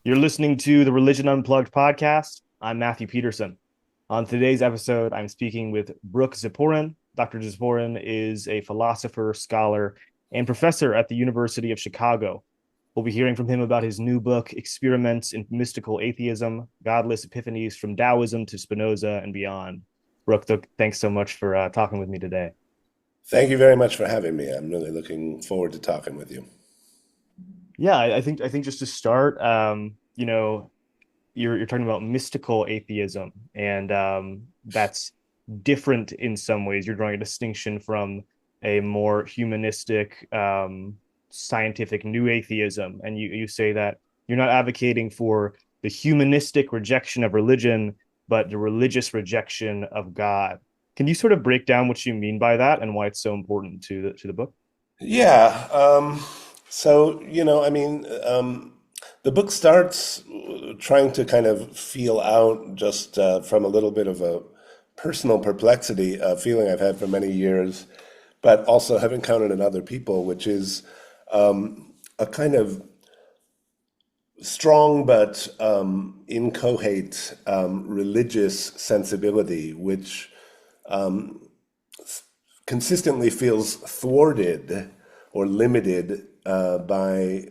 You're listening to the Religion Unplugged podcast. I'm Matthew Peterson. On today's episode, I'm speaking with Brook Ziporyn. Dr. Ziporyn is a philosopher, scholar, and professor at the University of Chicago. We'll be hearing from him about his new book, Experiments in Mystical Atheism, Godless Epiphanies from Taoism to Spinoza and Beyond. Brook, thanks so much for talking with me today. Thank you very much for having me. I'm really looking forward to talking with you. Yeah, I think just to start, you're talking about mystical atheism, and that's different in some ways. You're drawing a distinction from a more humanistic, scientific new atheism, and you say that you're not advocating for the humanistic rejection of religion, but the religious rejection of God. Can you sort of break down what you mean by that and why it's so important to the book? Yeah. The book starts trying to kind of feel out just from a little bit of a personal perplexity, a feeling I've had for many years, but also have encountered in other people, which is a kind of strong but inchoate religious sensibility, which consistently feels thwarted or limited by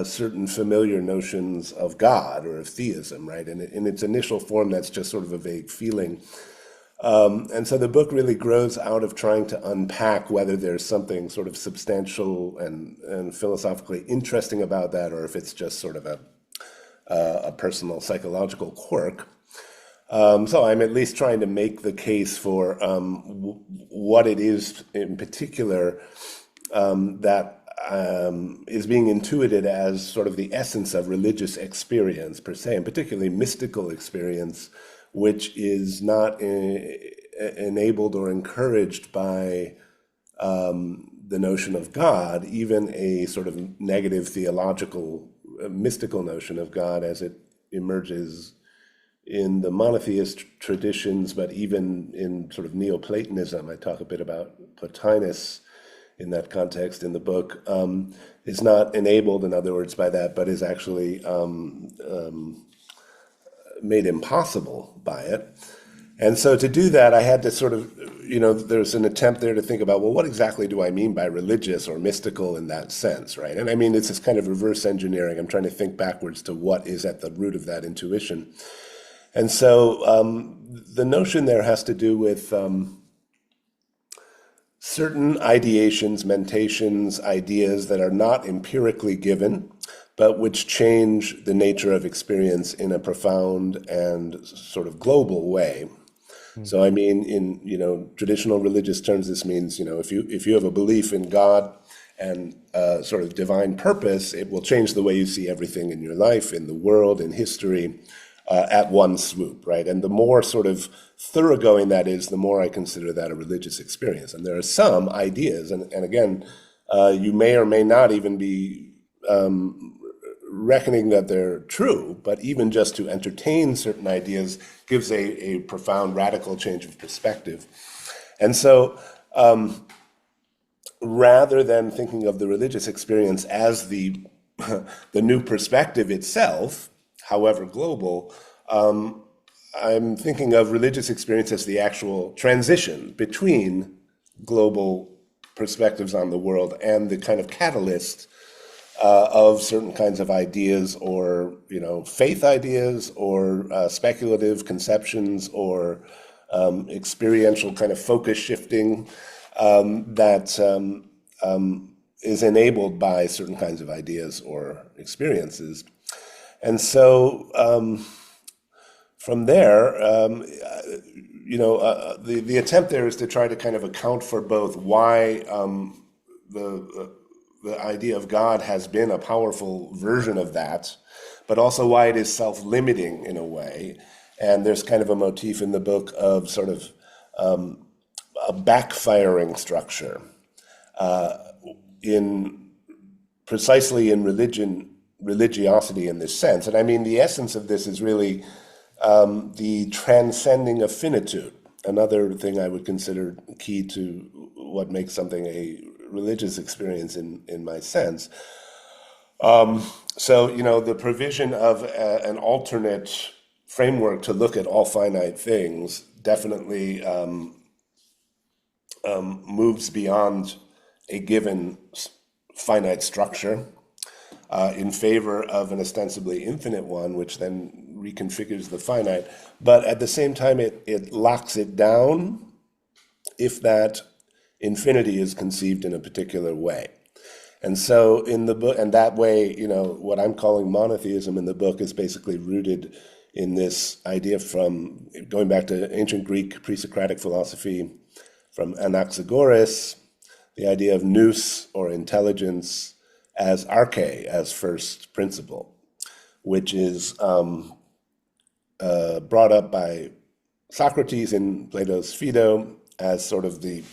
certain familiar notions of God or of theism, right? And in its initial form, that's just sort of a vague feeling. And so the book really grows out of trying to unpack whether there's something sort of substantial and philosophically interesting about that, or if it's just sort of a personal psychological quirk. So I'm at least trying to make the case for what it is in particular that is being intuited as sort of the essence of religious experience per se, and particularly mystical experience, which is not enabled or encouraged by the notion of God, even a sort of negative theological, mystical notion of God as it emerges in the monotheist traditions, but even in sort of Neoplatonism. I talk a bit about Plotinus in that context in the book, is not enabled, in other words, by that, but is actually made impossible by it. And so to do that, I had to sort of, there's an attempt there to think about, well, what exactly do I mean by religious or mystical in that sense, right? And I mean, it's this kind of reverse engineering. I'm trying to think backwards to what is at the root of that intuition. And so the notion there has to do with certain ideations, mentations, ideas that are not empirically given, but which change the nature of experience in a profound and sort of global way. Hmm. So I mean, in traditional religious terms, this means if you have a belief in God and sort of divine purpose, it will change the way you see everything in your life, in the world, in history, at one swoop, right? And the more sort of thoroughgoing that is, the more I consider that a religious experience. And there are some ideas, and again, you may or may not even be reckoning that they're true, but even just to entertain certain ideas gives a profound, radical change of perspective. And so rather than thinking of the religious experience as the new perspective itself, however global, I'm thinking of religious experience as the actual transition between global perspectives on the world and the kind of catalyst of certain kinds of ideas, or faith ideas, or speculative conceptions, or experiential kind of focus shifting that is enabled by certain kinds of ideas or experiences. And so from there, the attempt there is to try to kind of account for both why the idea of God has been a powerful version of that, but also why it is self-limiting in a way. And there's kind of a motif in the book of sort of a backfiring structure in precisely in religiosity in this sense. And I mean, the essence of this is really the transcending of finitude. Another thing I would consider key to what makes something a religious experience in my sense. So, the provision of an alternate framework to look at all finite things definitely moves beyond a given finite structure in favor of an ostensibly infinite one, which then reconfigures the finite. But at the same time, it locks it down if that infinity is conceived in a particular way. And so in the book, and that way, what I'm calling monotheism in the book is basically rooted in this idea from going back to ancient Greek pre-Socratic philosophy from Anaxagoras, the idea of nous or intelligence as arche, as first principle, which is brought up by Socrates in Plato's Phaedo as sort of the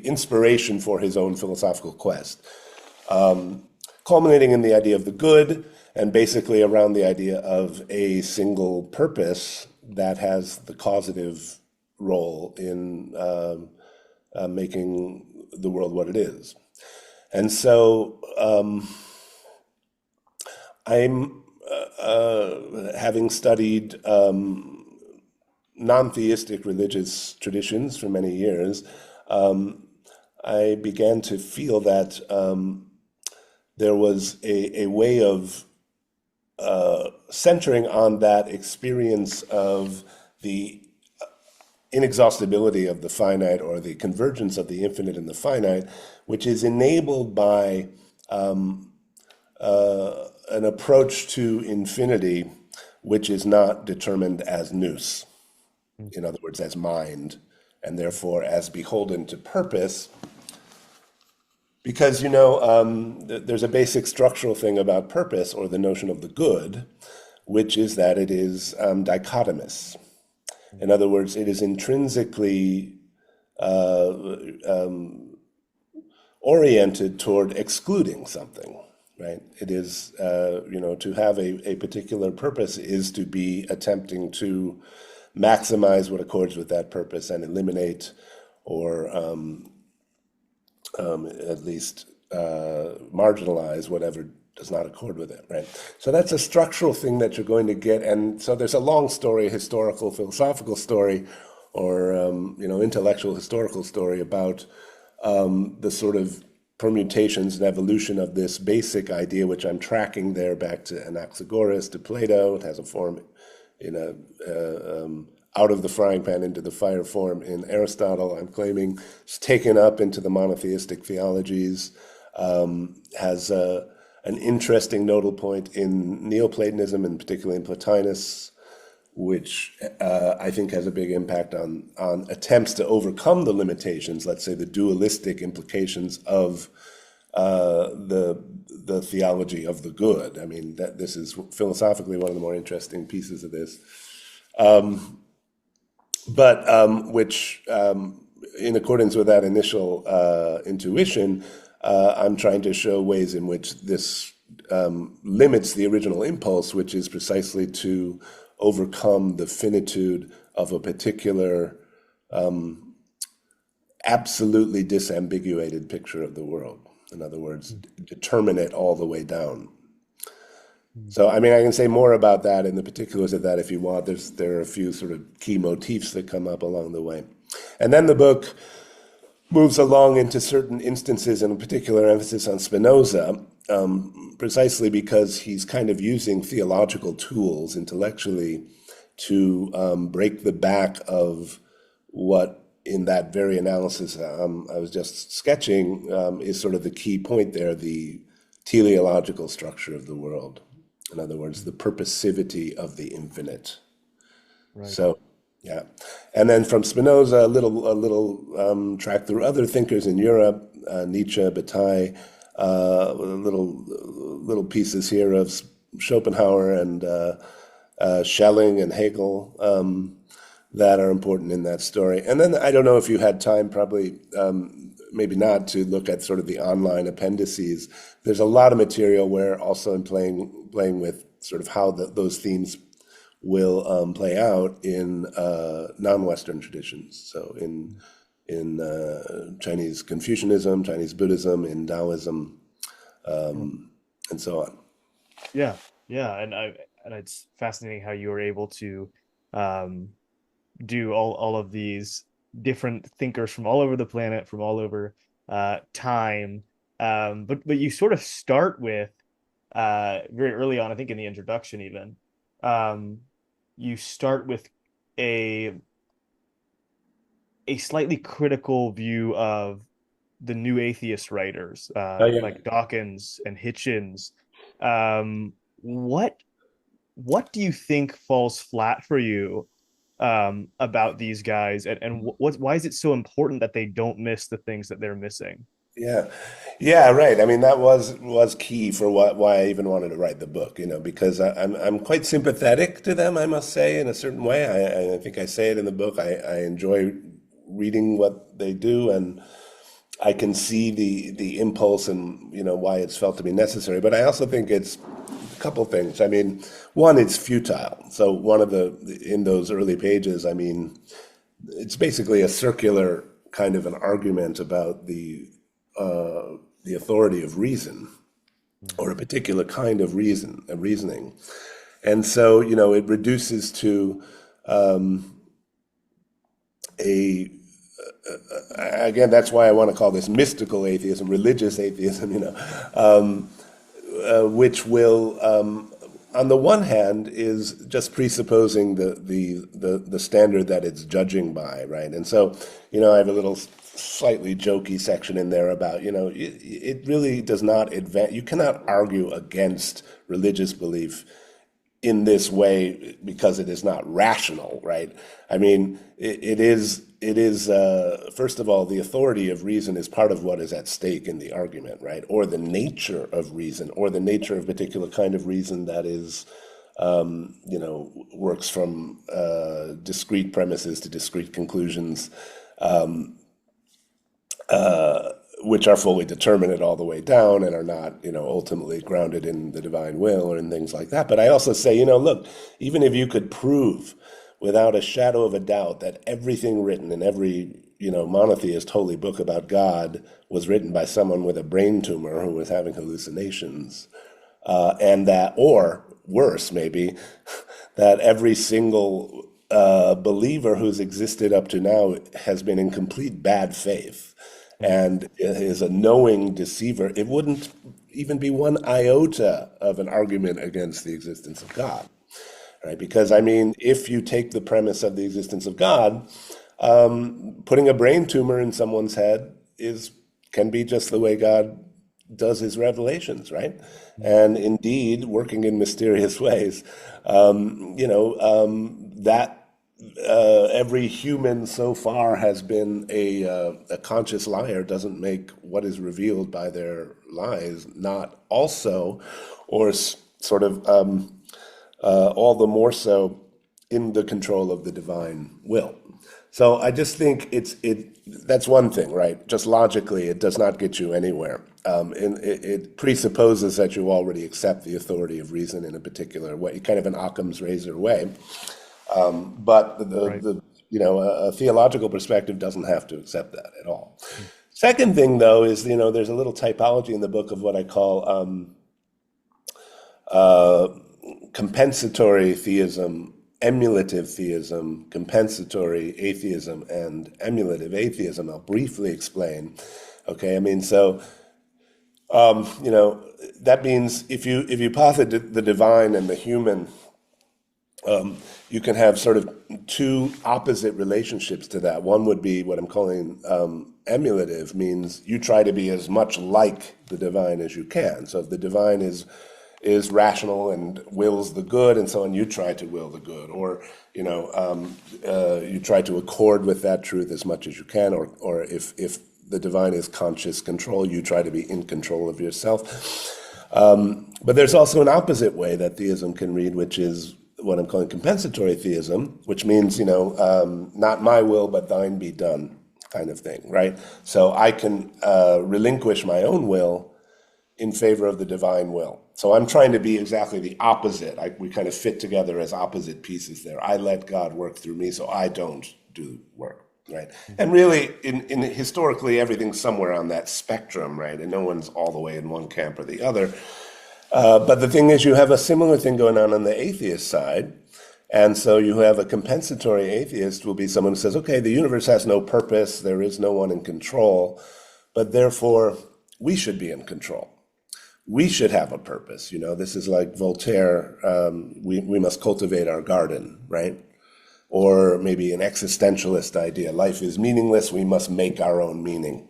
inspiration for his own philosophical quest, culminating in the idea of the good, and basically around the idea of a single purpose that has the causative role in making the world what it is. And so I'm having studied non-theistic religious traditions for many years, I began to feel that there was a way of centering on that experience of the inexhaustibility of the finite or the convergence of the infinite and the finite, which is enabled by an approach to infinity which is not determined as nous, in other words, as mind, and therefore as beholden to purpose. Because, there's a basic structural thing about purpose, or the notion of the good, which is that it is dichotomous. In other words, it is intrinsically oriented toward excluding something, right? It is, to have a particular purpose is to be attempting to maximize what accords with that purpose and eliminate or at least marginalize whatever does not accord with it, right? So that's a structural thing that you're going to get. And so there's a long story, historical, philosophical story, or intellectual, historical story about the sort of permutations and evolution of this basic idea, which I'm tracking there back to Anaxagoras, to Plato. It has a form in out of the frying pan into the fire form in Aristotle. I'm claiming it's taken up into the monotheistic theologies, has an interesting nodal point in Neoplatonism, and particularly in Plotinus, which I think has a big impact on attempts to overcome the limitations, let's say the dualistic implications of the theology of the good. I mean, this is philosophically one of the more interesting pieces of this. But which, in accordance with that initial intuition, I'm trying to show ways in which this limits the original impulse, which is precisely to overcome the finitude of a particular absolutely disambiguated picture of the world. In other words, determine it all the way down. So, I mean, I can say more about that in the particulars of that if you want. There are a few sort of key motifs that come up along the way. And then the book moves along into certain instances, and a particular emphasis on Spinoza, precisely because he's kind of using theological tools intellectually to break the back of what, in that very analysis I was just sketching, is sort of the key point there, the teleological structure of the world. In other words, the purposivity of the infinite. Right. So, yeah. And then from Spinoza, a little track through other thinkers in Europe, Nietzsche, Bataille, little pieces here of Schopenhauer and Schelling and Hegel that are important in that story. And then I don't know if you had time, probably maybe not, to look at sort of the online appendices. There's a lot of material where also in playing with sort of how those themes will play out in non-Western traditions. So in Chinese Confucianism, Chinese Buddhism, in Taoism, and so on. Yeah, yeah, and it's fascinating how you were able to um, do all of these different thinkers from all over the planet, from all over time. But you sort of start with very early on, I think in the introduction even, um, you start with a a slightly critical view of the new atheist writers, Oh yeah. like Dawkins and Hitchens. What do you think falls flat for you about these guys, and why is it so important that they don't miss the things that they're missing? Yeah, yeah, right. I mean, that was key for why I even wanted to write the book, because I'm quite sympathetic to them, I must say, in a certain way. I think I say it in the book. I enjoy reading what they do, and I can see the impulse and why it's felt to be necessary. But I also think it's a couple things. I mean, one, it's futile. So one of the in those early pages, I mean, it's basically a circular kind of an argument about the authority of reason or a particular kind of reasoning. And so, it reduces to a, again, that's why I want to call this mystical atheism, religious atheism, which will, on the one hand, is just presupposing the standard that it's judging by, right? And so, I have a little slightly jokey section in there about, it really does not advance. You cannot argue against religious belief in this way because it is not rational, right? I mean, it is first of all, the authority of reason is part of what is at stake in the argument, right? Or the nature of reason, or the nature of a particular kind of reason that is, works from discrete premises to discrete conclusions, which are fully determinate all the way down and are not, ultimately grounded in the divine will or in things like that. But I also say, look, even if you could prove without a shadow of a doubt that everything written in every, monotheist holy book about God was written by someone with a brain tumor who was having hallucinations, and that, or worse, maybe, that every single believer who's existed up to now has been in complete bad faith and is a knowing deceiver, it wouldn't even be one iota of an argument against the existence of God, right? Because, I mean, if you take the premise of the existence of God, putting a brain tumor in someone's head can be just the way God does his revelations, right? And indeed, working in mysterious ways, that every human so far has been a conscious liar doesn't make what is revealed by their lies not also, or sort of all the more so in the control of the divine will. So I just think that's one thing, right? Just logically, it does not get you anywhere. And it presupposes that you already accept the authority of reason in a particular way, kind of an Occam's razor way. But Right. a theological perspective doesn't have to accept that at all. Second thing, though, is, there's a little typology in the book of what I call compensatory theism, emulative theism, compensatory atheism, and emulative atheism. I'll briefly explain. Okay, I mean, so that means if you posit the divine and the human, you can have sort of two opposite relationships to that. One would be what I'm calling emulative, means you try to be as much like the divine as you can. So if the divine is rational and wills the good and so on, you try to will the good, or you try to accord with that truth as much as you can, or if the divine is conscious control, you try to be in control of yourself. But there's also an opposite way that theism can read, which is what I'm calling compensatory theism, which means, not my will, but thine be done kind of thing, right? So I can relinquish my own will in favor of the divine will. So I'm trying to be exactly the opposite. We kind of fit together as opposite pieces there. I let God work through me, so I don't do work. right? And really, in historically, everything's somewhere on that spectrum, right? And no one's all the way in one camp or the other. But the thing is, you have a similar thing going on the atheist side. And so you have a compensatory atheist will be someone who says, okay, the universe has no purpose, there is no one in control, but therefore we should be in control. We should have a purpose. You know, this is like Voltaire, we must cultivate our garden, right? Or maybe an existentialist idea, life is meaningless, we must make our own meaning.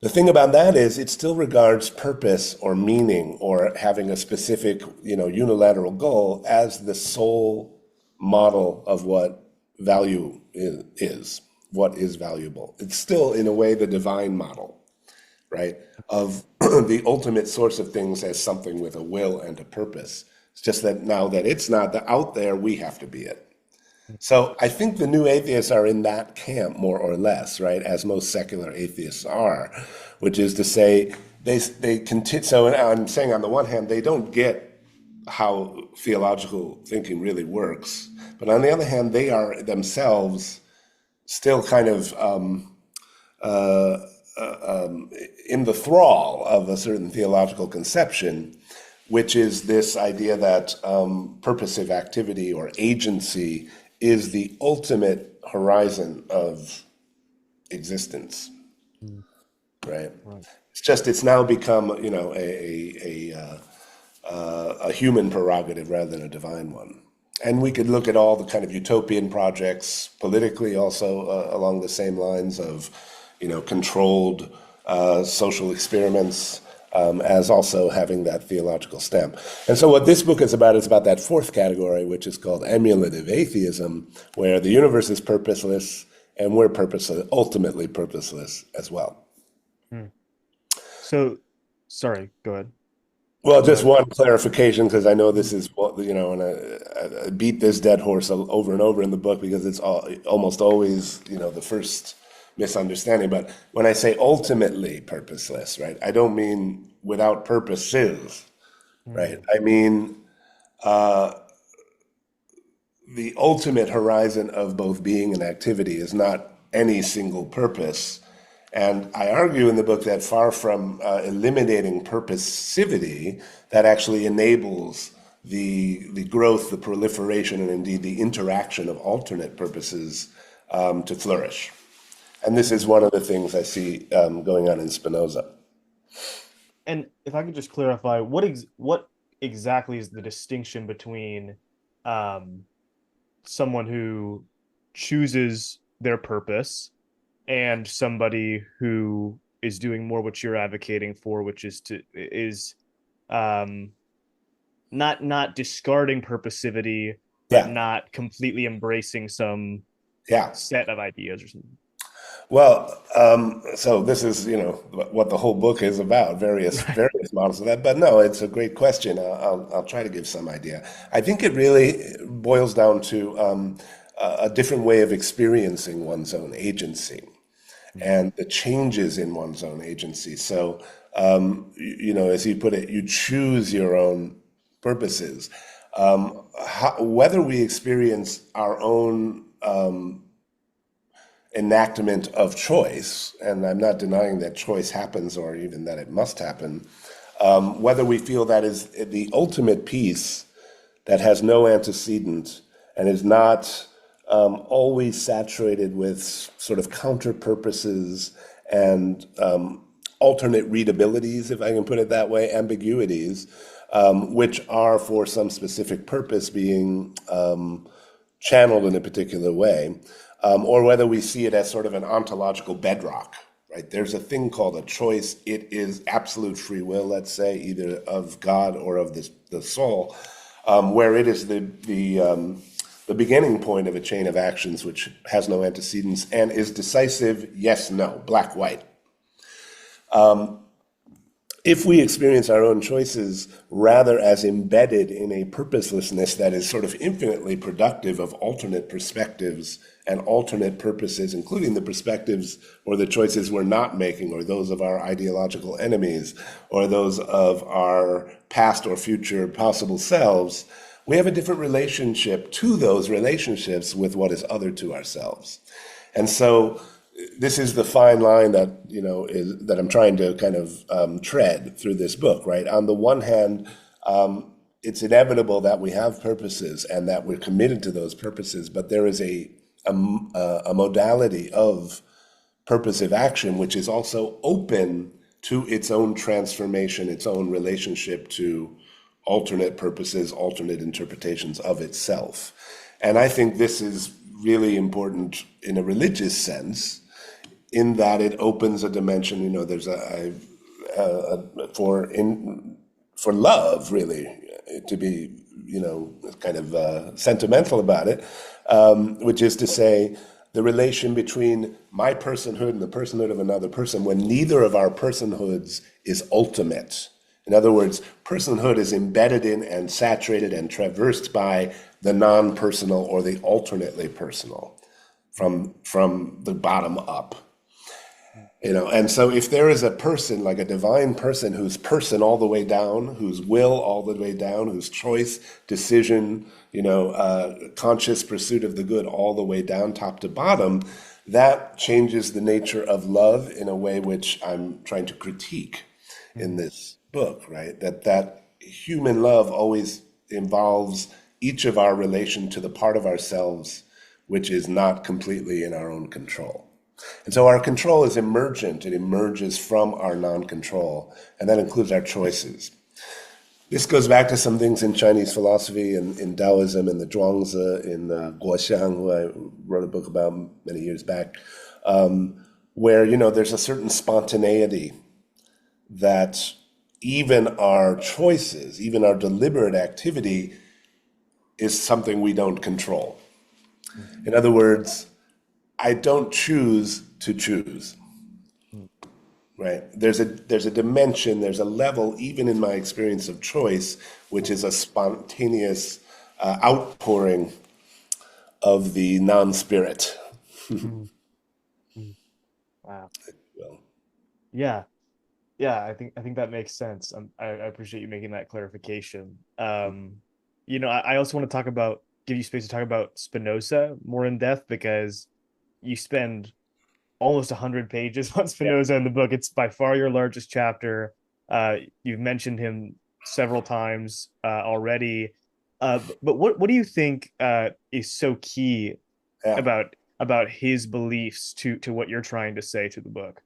The thing about that is it still regards purpose or meaning or having a specific, unilateral goal as the sole model of what value is, what is valuable. It's still, in a way, the divine model, right, of the ultimate source of things as something with a will and a purpose. It's just that now that it's not out there, we have to be it. So I think the new atheists are in that camp more or less, right, as most secular atheists are, which is to say they continue. So I'm saying on the one hand, they don't get how theological thinking really works, but on the other hand, they are themselves still kind of in the thrall of a certain theological conception, which is this idea that purposive activity or agency is the ultimate horizon of existence, right? It's now become, a human prerogative rather than a divine one. And we could look at all the kind of utopian projects politically also along the same lines of, controlled social experiments, as also having that theological stamp. And so what this book is about that fourth category, which is called emulative atheism, where the universe is purposeless and we're ultimately purposeless as well. So, sorry, go ahead. Well, just one clarification, because I know this is and I beat this dead horse over and over in the book because it's almost always, the first misunderstanding. But when I say ultimately purposeless, right, I don't mean without purposes, right? I mean the ultimate horizon of both being and activity is not any single purpose. And I argue in the book that far from eliminating purposivity, that actually enables the growth, the proliferation, and indeed the interaction of alternate purposes to flourish. And this is one of the things I see going on in Spinoza. And if I could just clarify, what exactly is the distinction between someone who chooses their purpose and somebody who is doing more what you're advocating for, which is not discarding purposivity, but Yeah, not completely embracing some yeah. set of ideas or something? Well, so this is, what the whole book is about, various models of that. But no, it's a great question. I'll try to give some idea. I think it really boils down to a different way of experiencing one's own agency and the changes in one's own agency. So, as you put it, you choose your own purposes. Whether we experience our own enactment of choice, and I'm not denying that choice happens or even that it must happen, whether we feel that is the ultimate peace that has no antecedent and is not always saturated with sort of counter purposes and alternate readabilities, if I can put it that way, ambiguities, which are for some specific purpose being channeled in a particular way. Or whether we see it as sort of an ontological bedrock, right? There's a thing called a choice. It is absolute free will, let's say, either of God or of the soul, where it is the beginning point of a chain of actions which has no antecedents and is decisive, yes, no, black, white. If we experience our own choices rather as embedded in a purposelessness that is sort of infinitely productive of alternate perspectives and alternate purposes, including the perspectives or the choices we're not making, or those of our ideological enemies, or those of our past or future possible selves, we have a different relationship to those relationships with what is other to ourselves. And so this is the fine line that, that I'm trying to kind of tread through this book, right? On the one hand, it's inevitable that we have purposes and that we're committed to those purposes, but there is a modality of purposive action which is also open to its own transformation, its own relationship to alternate purposes, alternate interpretations of itself. And I think this is really important in a religious sense, in that it opens a dimension. There's for love, really, to be kind of sentimental about it, which is to say the relation between my personhood and the personhood of another person, when neither of our personhoods is ultimate. In other words, personhood is embedded in and saturated and traversed by the non-personal or the alternately personal from the bottom up. And so if there is a person, like a divine person, whose person all the way down, whose will all the way down, whose choice, decision, conscious pursuit of the good all the way down, top to bottom, that changes the nature of love in a way which I'm trying to critique in this book, right? That human love always involves each of our relation to the part of ourselves which is not completely in our own control. And so our control is emergent. It emerges from our non-control, and that includes our choices. This goes back to some things in Chinese philosophy and in Taoism and the Zhuangzi in Guoxiang, who I wrote a book about many years back, where, there's a certain spontaneity that even our choices, even our deliberate activity is something we don't control. In other words, I don't choose to choose, right? There's a dimension, there's a level, even in my experience of choice, which is a spontaneous outpouring of the non-spirit. Wow. Well, Yeah. Yeah, I think that makes sense. I appreciate you making that clarification. I also want to give you space to talk about Spinoza more in depth, because you spend almost 100 pages on yeah. Spinoza in the book. It's by far your largest chapter. You've mentioned him several times already. But what do you think is so key Yeah. about his beliefs to what you're trying to say to the book?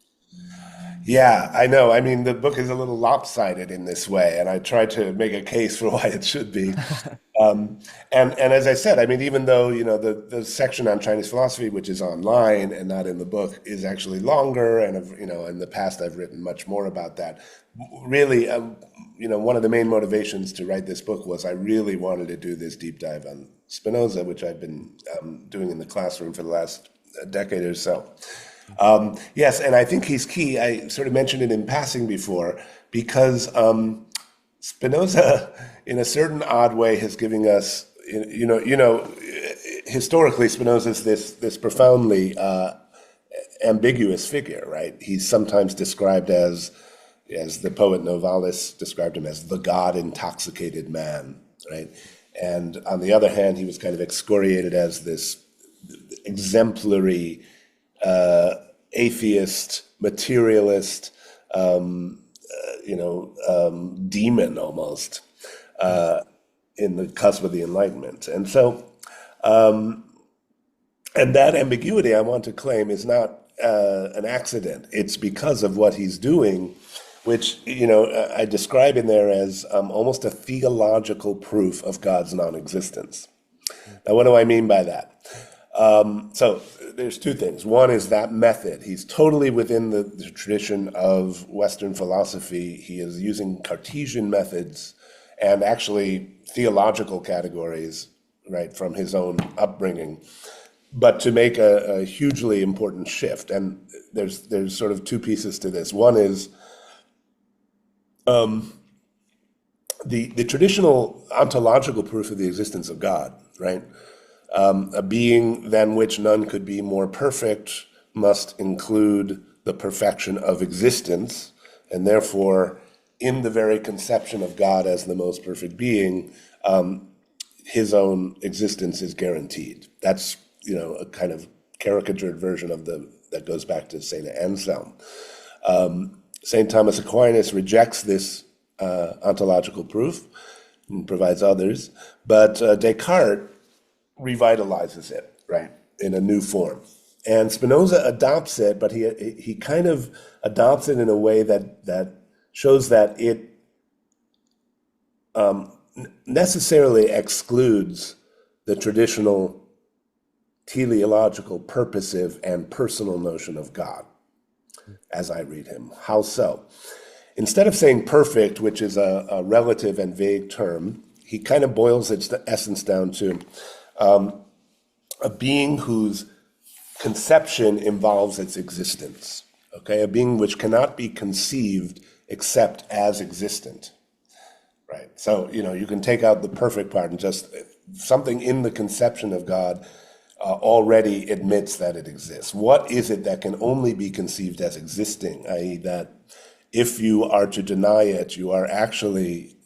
Yeah, I know. I mean, the book is a little lopsided in this way, and I tried to make a case for why it should be. And as I said, I mean, even though, the section on Chinese philosophy, which is online and not in the book, is actually longer, and in the past I've written much more about that. Really, one of the main motivations to write this book was I really wanted to do this deep dive on Spinoza, which I've been doing in the classroom for the last decade or so. Yes, and I think he's key. I sort of mentioned it in passing before, because Spinoza, in a certain odd way, has given us, historically, Spinoza is this profoundly ambiguous figure, right? He's sometimes described as the poet Novalis described him as the God-intoxicated man, right? And on the other hand, he was kind of excoriated as this exemplary atheist, materialist, demon almost, in the cusp of the Enlightenment. And so, and that ambiguity, I want to claim, is not an accident. It's because of what he's doing, which, I describe in there as almost a theological proof of God's non-existence. Now, what do I mean by that? So there's two things. One is that method. He's totally within the tradition of Western philosophy. He is using Cartesian methods and actually theological categories, right, from his own upbringing, but to make a hugely important shift. And there's sort of two pieces to this. One is the traditional ontological proof of the existence of God, right? A being than which none could be more perfect must include the perfection of existence, and therefore, in the very conception of God as the most perfect being, his own existence is guaranteed. That's, a kind of caricatured version of that goes back to Saint Anselm. Saint Thomas Aquinas rejects this ontological proof and provides others, but Descartes revitalizes it, right, in a new form. And Spinoza adopts it, but he kind of adopts it in a way that shows that it necessarily excludes the traditional teleological, purposive, and personal notion of God, as I read him. How so? Instead of saying perfect, which is a relative and vague term, he kind of boils its essence down to a being whose conception involves its existence, okay? A being which cannot be conceived except as existent, right? So, you can take out the perfect part and just something in the conception of God already admits that it exists. What is it that can only be conceived as existing, i.e. that if you are to deny it, you are actually,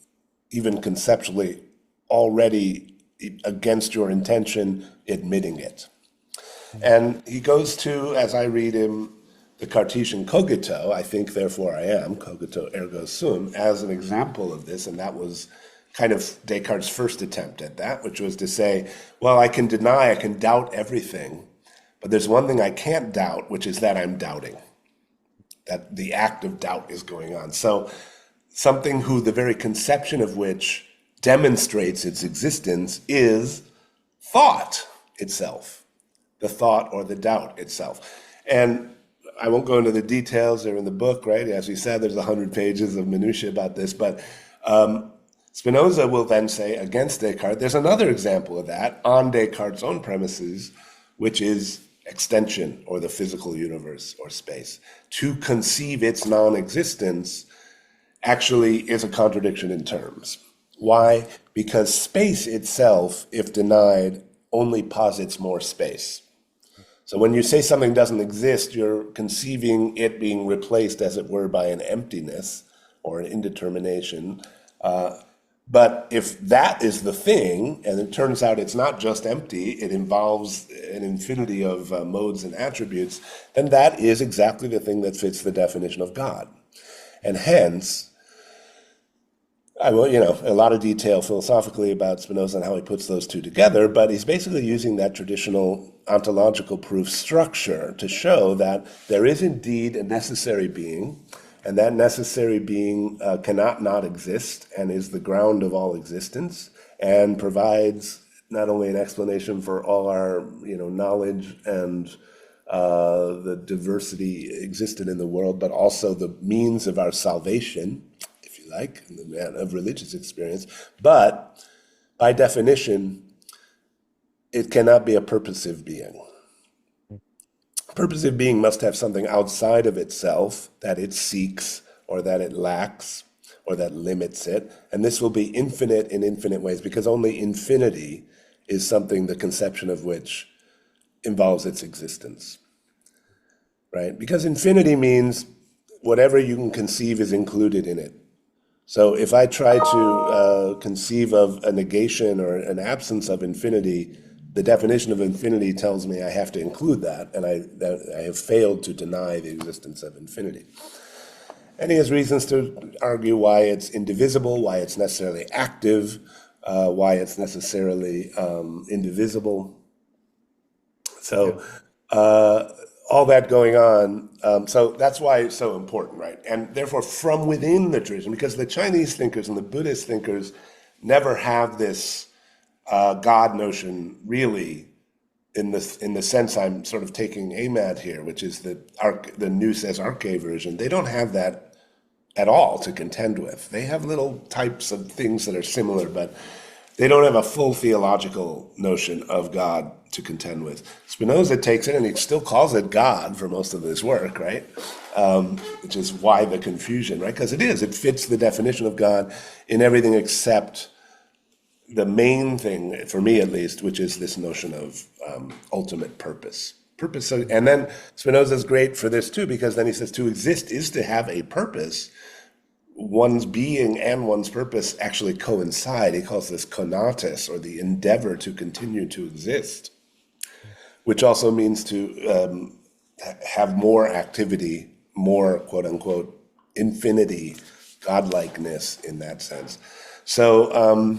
even conceptually, already against your intention, admitting it. And he goes to, as I read him, the Cartesian cogito, I think, therefore I am, cogito ergo sum, as an example of this, and that was kind of Descartes' first attempt at that, which was to say, well, I can doubt everything, but there's one thing I can't doubt, which is that I'm doubting, that the act of doubt is going on. So something who the very conception of which demonstrates its existence is thought itself, the thought or the doubt itself. And I won't go into the details, they're in the book, right? As we said, there's 100 pages of minutiae about this, but Spinoza will then say against Descartes, there's another example of that on Descartes' own premises, which is extension or the physical universe or space. To conceive its non-existence actually is a contradiction in terms. Why? Because space itself, if denied, only posits more space. So when you say something doesn't exist, you're conceiving it being replaced, as it were, by an emptiness or an indetermination. But if that is the thing, and it turns out it's not just empty, it involves an infinity of modes and attributes, then that is exactly the thing that fits the definition of God. And hence, I will, a lot of detail philosophically about Spinoza and how he puts those two together, but he's basically using that traditional ontological proof structure to show that there is indeed a necessary being, and that necessary being cannot not exist and is the ground of all existence and provides not only an explanation for all our knowledge and the diversity existed in the world, but also the means of our salvation, if you like, of religious experience. But by definition, it cannot be a purposive being. Purposive being must have something outside of itself that it seeks or that it lacks or that limits it. And this will be infinite in infinite ways, because only infinity is something the conception of which involves its existence, right? Because infinity means whatever you can conceive is included in it. So if I try to conceive of a negation or an absence of infinity, the definition of infinity tells me I have to include that, and I have failed to deny the existence of infinity. And he has reasons to argue why it's indivisible, why it's necessarily active, why it's necessarily indivisible. So all that going on, so that's why it's so important, right? And therefore from within the tradition, because the Chinese thinkers and the Buddhist thinkers never have this God notion really in the sense I'm sort of taking aim at here, which is the nous as arche version. They don't have that at all to contend with. They have little types of things that are similar, but they don't have a full theological notion of God to contend with. Spinoza takes it, and he still calls it God for most of his work, right? Which is why the confusion, right? Because it fits the definition of God in everything except the main thing, for me at least, which is this notion of ultimate purpose. And then Spinoza's great for this too, because then he says to exist is to have a purpose. One's being and one's purpose actually coincide. He calls this conatus, or the endeavor to continue to exist. which also means to have more activity, more quote unquote infinity, godlikeness in that sense. So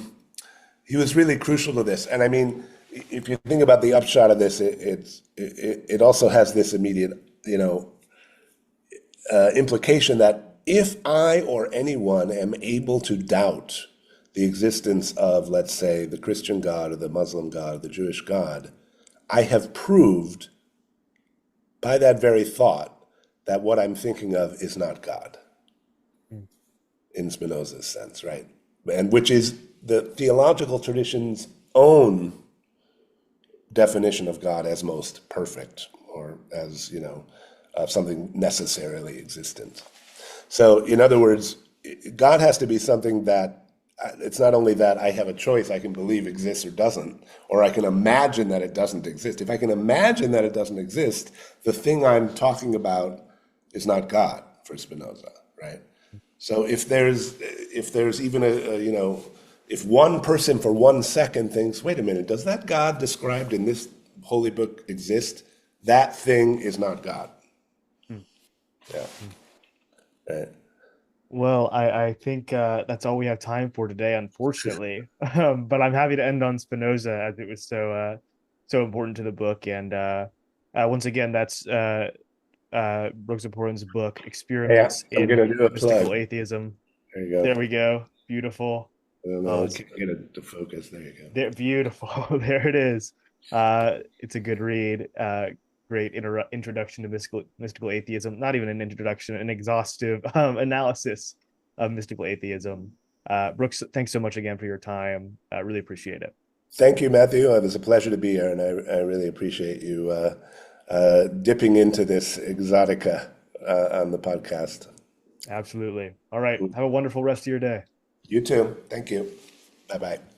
he was really crucial to this. And I mean, if you think about the upshot of this, it also has this immediate, implication that if I or anyone am able to doubt the existence of, let's say, the Christian God or the Muslim God or the Jewish God, I have proved by that very thought that what I'm thinking of is not God Mm. in Spinoza's sense, right? And which is the theological tradition's own definition of God as most perfect, or as, something necessarily existent. So, in other words, God has to be something that it's not only that I have a choice, I can believe exists or doesn't, or I can imagine that it doesn't exist. If I can imagine that it doesn't exist, the thing I'm talking about is not God for Spinoza, right? So if there's even if one person for 1 second thinks, wait a minute, does that God described in this holy book exist? That thing is not God. Mm. Yeah. Mm. Right. Well, I think that's all we have time for today, unfortunately. But I'm happy to end on Spinoza as it was so important to the book. And once again, that's Brook Ziporyn's book, Hey, Experiments I'm in gonna do a Mystical plug. Atheism. There you There go. we go. Beautiful. I don't know. Oh, I it's can't get it to focus. There you go. there, beautiful. There it is. It's a good read. Great introduction to mystical atheism. Not even an introduction, an exhaustive analysis of mystical atheism. Brooks, thanks so much again for your time. I really appreciate it. Thank you, Matthew. It was a pleasure to be here, and I really appreciate you dipping into this exotica on the podcast. Absolutely. All right. Have a wonderful rest of your day. You too. Thank you. Bye bye.